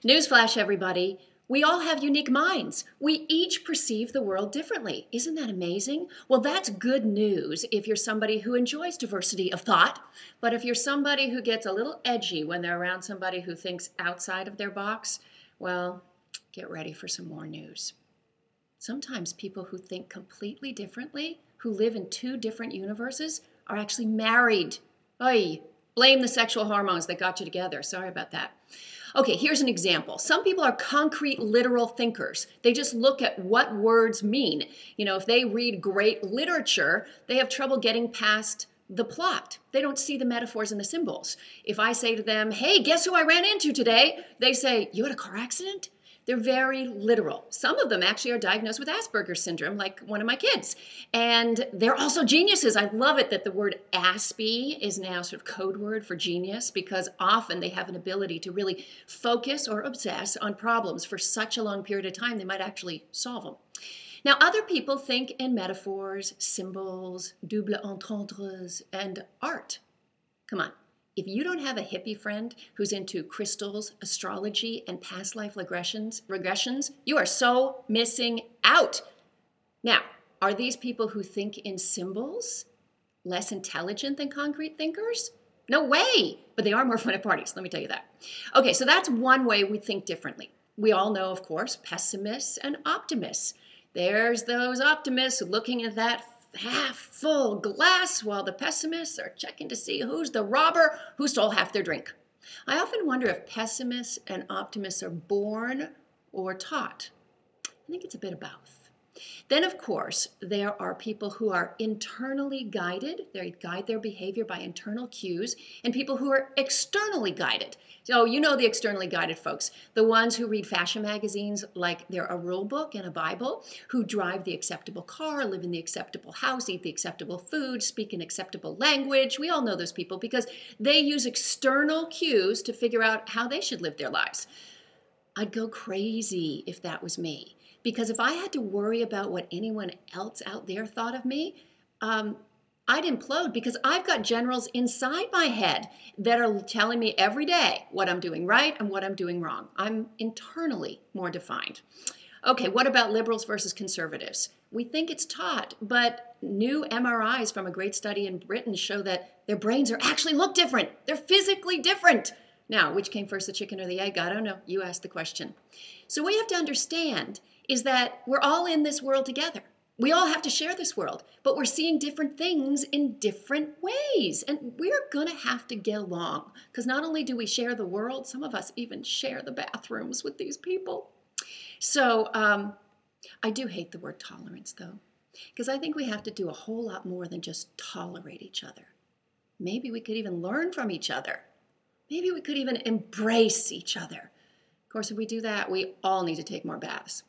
Newsflash, everybody. We all have unique minds. We each perceive the world differently. Isn't that amazing? Well, that's good news if you're somebody who enjoys diversity of thought. But if you're somebody who gets a little edgy when they're around somebody who thinks outside of their box, well, get ready for some more news. Sometimes people who think completely differently, who live in two different universes, are actually married. Oy, blame the sexual hormones that got you together. Sorry about that. Okay, here's an example. Some people are concrete, literal thinkers. They just look at what words mean. You know, if they read great literature, they have trouble getting past the plot. They don't see the metaphors and the symbols. If I say to them, hey, guess who I ran into today? They say, you had a car accident? They're very literal. Some of them actually are diagnosed with Asperger's syndrome, like one of my kids. And they're also geniuses. I love it that the word Aspie is now sort of code word for genius, because often they have an ability to really focus or obsess on problems for such a long period of time, they might actually solve them. Now, other people think in metaphors, symbols, double entendres, and art. Come on. If you don't have a hippie friend who's into crystals, astrology, and past life regressions, you are so missing out. Now, are these people who think in symbols less intelligent than concrete thinkers? No way, but they are more fun at parties, let me tell you that. Okay, so that's one way we think differently. We all know, of course, pessimists and optimists. There's those optimists looking at that half full glass while the pessimists are checking to see who's the robber who stole half their drink. I often wonder if pessimists and optimists are born or taught. I think it's a bit of both. Then, of course, there are people who are internally guided. They guide their behavior by internal cues, and people who are externally guided. So you know the externally guided folks, the ones who read fashion magazines like they're a rule book and a Bible, who drive the acceptable car, live in the acceptable house, eat the acceptable food, speak an acceptable language. We all know those people because they use external cues to figure out how they should live their lives. I'd go crazy if that was me. Because if I had to worry about what anyone else out there thought of me, I'd implode, because I've got generals inside my head that are telling me every day what I'm doing right and what I'm doing wrong. I'm internally more defined. Okay, what about liberals versus conservatives? We think it's taught, but new MRIs from a great study in Britain show that their brains are actually look different. They're physically different. Now, which came first, the chicken or the egg? I don't know. You asked the question. So what you have to understand is that we're all in this world together. We all have to share this world, but we're seeing different things in different ways. And we're going to have to get along, because not only do we share the world, some of us even share the bathrooms with these people. So I do hate the word tolerance, though, because I think we have to do a whole lot more than just tolerate each other. Maybe we could even learn from each other. Maybe we could even embrace each other. Of course, if we do that, we all need to take more baths.